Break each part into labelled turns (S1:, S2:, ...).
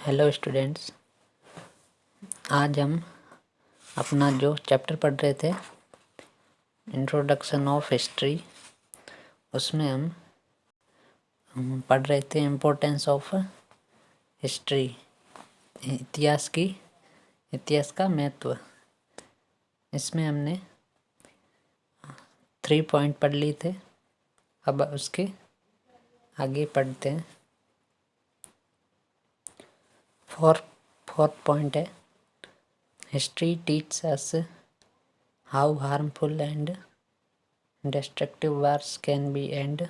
S1: Hello students, आज हम अपना जो चैप्टर पढ़ रहे थे इंट्रोडक्शन ऑफ हिस्ट्री, उसमें हम पढ़ रहे थे इम्पोर्टेंस ऑफ हिस्ट्री, इतिहास का महत्व। इसमें हमने 3 पॉइंट पढ़ लिए थे। अब उसके आगे पढ़ते हैं। फोर्थ पॉइंट है, history teaches us how harmful and destructive wars can be and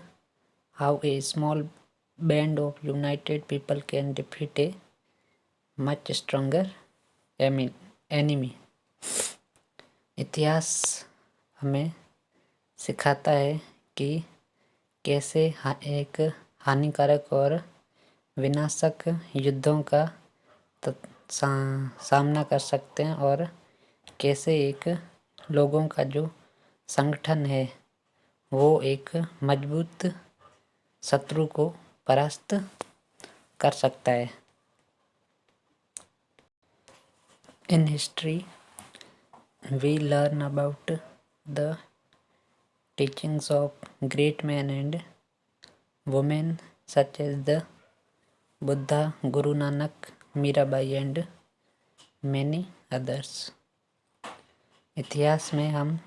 S1: how a small band of united people can defeat a much stronger enemy। इतिहास हमें सिखाता है कि कैसे एक हानिकारक और विनाशक युद्धों का सामना कर सकते हैं और कैसे एक लोगों का जो संगठन है वो एक मजबूत शत्रु को परास्त कर सकता है। In history we learn about the teachings of great man and women such as the Buddha, Guru Nanak, Mirabai and many others. इतिहास में हम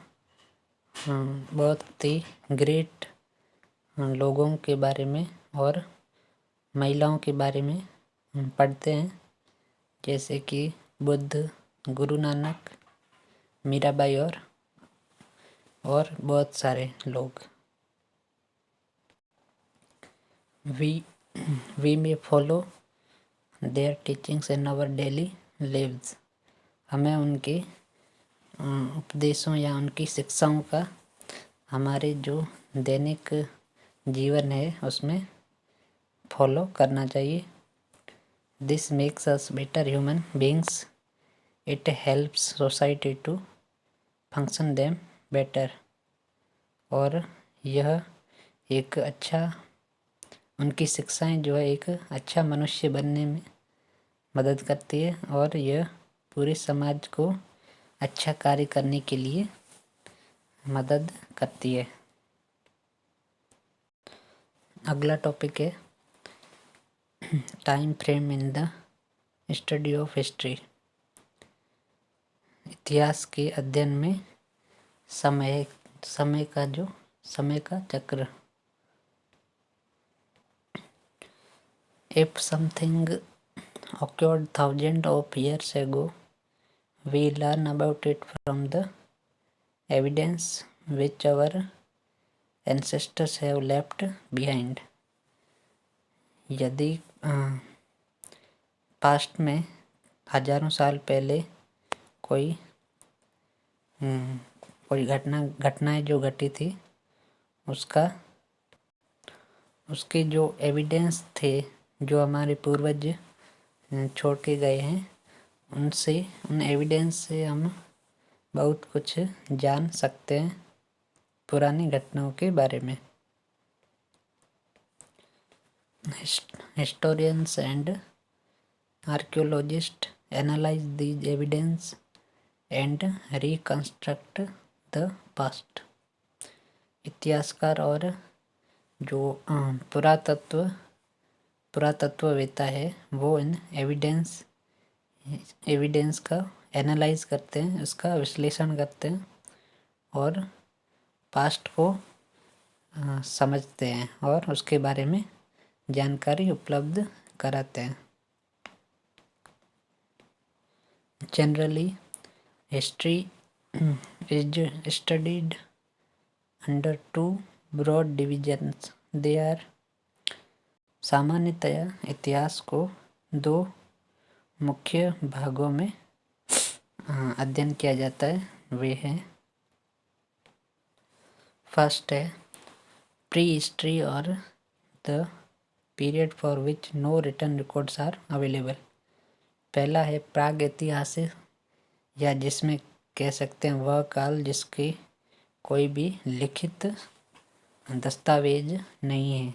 S1: बहुत ही ग्रेट लोगों के बारे में और महिलाओं के बारे में पढ़ते हैं, जैसे कि बुद्ध, गुरु नानक, मीराबाई और बहुत सारे लोग। We may follow their teachings in our daily lives. हमें उनके उपदेशों या उनकी शिक्षाओं का हमारे जो दैनिक जीवन है उसमें फॉलो करना चाहिए। This makes us better human beings. It helps society to function them better. और यह एक अच्छा, उनकी शिक्षाएं जो है एक अच्छा मनुष्य बनने में मदद करती है और यह पूरे समाज को अच्छा कार्य करने के लिए मदद करती है। अगला टॉपिक है time frame in the study of history. इतिहास के अध्ययन में समय का चक्र। If something occurred thousands of years ago, we learn about it from the evidence which our ancestors have left behind। यदि पास्ट में हजारों साल पहले कोई घटनाएं जो घटी थी उसके जो एविडेंस थे, जो हमारे पूर्वज छोड़ के गए हैं, उन एविडेंस से हम बहुत कुछ जान सकते हैं पुरानी घटनाओं के बारे में। Historians and archaeologists analyze these evidence and reconstruct the past। इतिहासकार और जो पुरातत्ववेत्ता है वो इन एविडेंस का एनालाइज करते हैं, उसका विश्लेषण करते हैं और पास्ट को समझते हैं और उसके बारे में जानकारी उपलब्ध कराते हैं। Generally history is studied under 2 broad divisions. They are, सामान्यतया इतिहास को 2 मुख्य भागों में अध्ययन किया जाता है। वे हैं, फर्स्ट है प्री हिस्ट्री और the period for which no written records are available. पहला है प्राग ऐतिहासिक, या जिसमें कह सकते हैं वह काल जिसके कोई भी लिखित दस्तावेज नहीं है।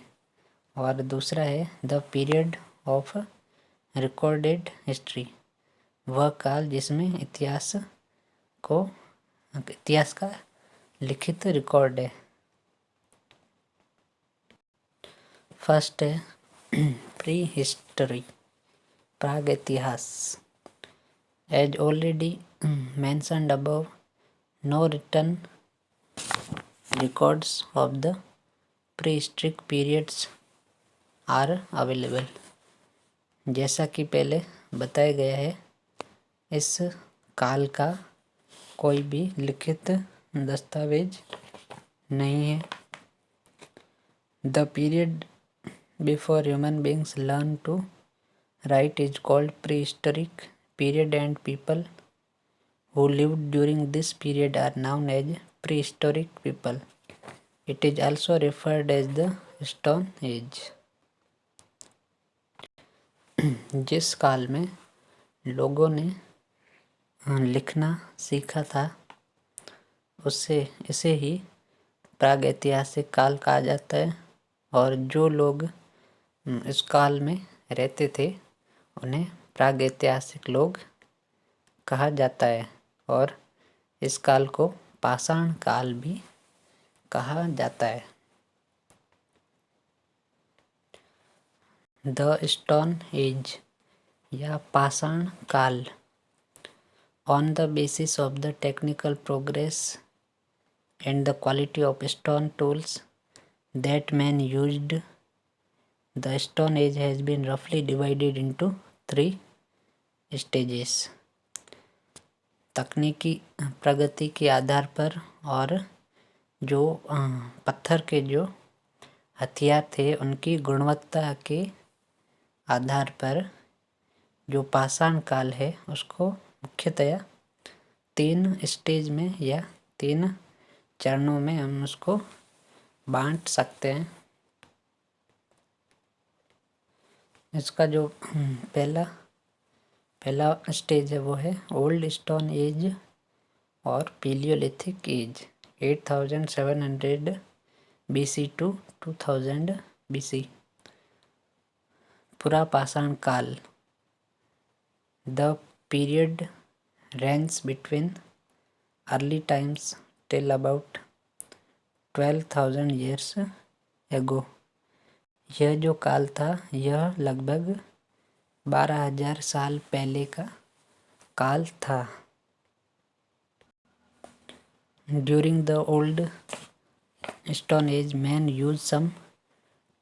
S1: और दूसरा है the period of recorded history, वह काल जिसमें इतिहास का लिखित रिकॉर्ड है। फर्स्ट है प्री हिस्ट्री, प्राग इतिहास। As already mentioned above, no written records of the prehistoric periods are available। जैसा कि पहले बताया गया है, इस काल का कोई भी लिखित दस्तावेज नहीं है। The period before human beings learn to write is called prehistoric period, and people who lived during this period are known as prehistoric people। It is also referred as the Stone Age। जिस काल में लोगों ने लिखना सीखा था इसे ही प्रागैतिहासिक काल कहा जाता है, और जो लोग इस काल में रहते थे उन्हें प्रागैतिहासिक लोग कहा जाता है, और इस काल को पाषाण काल भी कहा जाता है। द स्टोन एज या पाषाण काल। On the basis of the technical progress and the quality of stone tools that man used, the stone age has been रफली डिवाइडेड इनटू 3 स्टेजेस। तकनीकी प्रगति के आधार पर और जो पत्थर के जो हथियार थे उनकी गुणवत्ता के आधार पर जो पाषाण काल है उसको मुख्यतया 3 स्टेज में या 3 चरणों में हम उसको बांट सकते हैं। इसका जो पहला स्टेज है वो है ओल्ड स्टोन एज और पीलियोलिथिक एज, 8700 BC टू 2000 BC। पुरा पाषाण काल। The period range between early times till about 12,000 years ago। यह जो काल था यह लगभग 12,000 साल पहले का काल था। During the old stone age man use some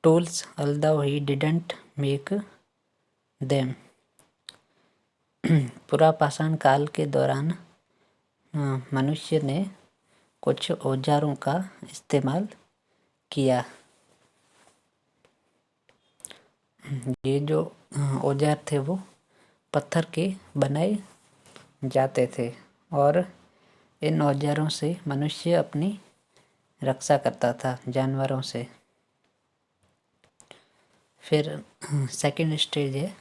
S1: tools although he didn't make them। पुरा पाषाण काल के दौरान मनुष्य ने कुछ औजारों का इस्तेमाल किया। ये जो औजार थे वो पत्थर के बनाए जाते थे, और इन औजारों से मनुष्य अपनी रक्षा करता था जानवरों से। फिर सेकंड स्टेज है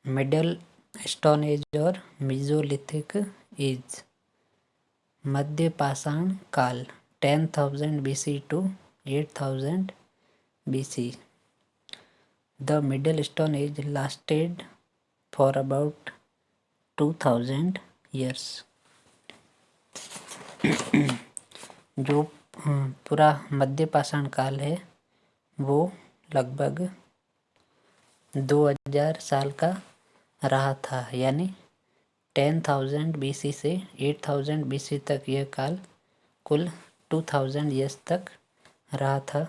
S1: मिडल स्टोन एज और मेसोलिथिक एज, मध्य पाषाण काल, 10,000 BC to 8,000 BC। The middle stone age lasted for about 2,000 years। जो पूरा मध्य पाषाण काल है वो लगभग 2000 साल का रहा था, यानी 10,000 BC से 8,000 BC तक यह काल कुल 2000 ईयर्स तक रहा था।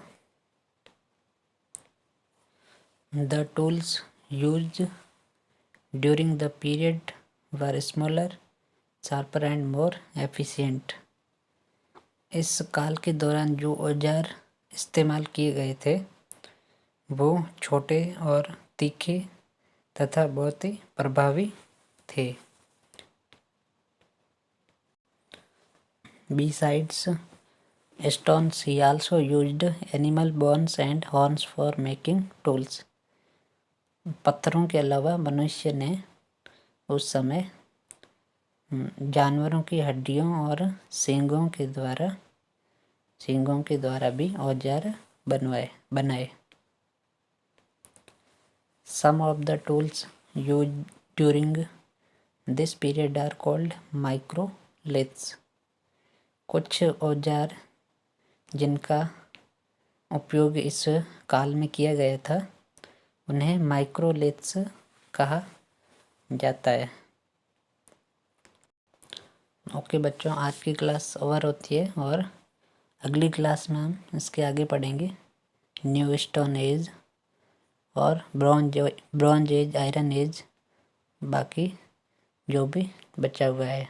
S1: The tools used during the period were smaller, sharper and more efficient। इस काल के दौरान जो औजार इस्तेमाल किए गए थे वो छोटे और तीखे तथा बहुत ही प्रभावी थे। Besides stones, he also used animal bones and horns for making tools। पत्थरों के अलावा मनुष्य ने उस समय जानवरों की हड्डियों और सींगों के द्वारा भी औजार बनाए। Some of the tools use during this period are called microliths. कुछ औजार जिनका उपयोग इस काल में किया गया था उन्हें माइक्रोलिथ्स कहा जाता है। ओके बच्चों, आज की क्लास ओवर होती है और अगली क्लास में हम इसके आगे पढ़ेंगे न्यू स्टोन एज और ब्रॉन्ज एज, आयरन एज, बाकी जो भी बचा हुआ है।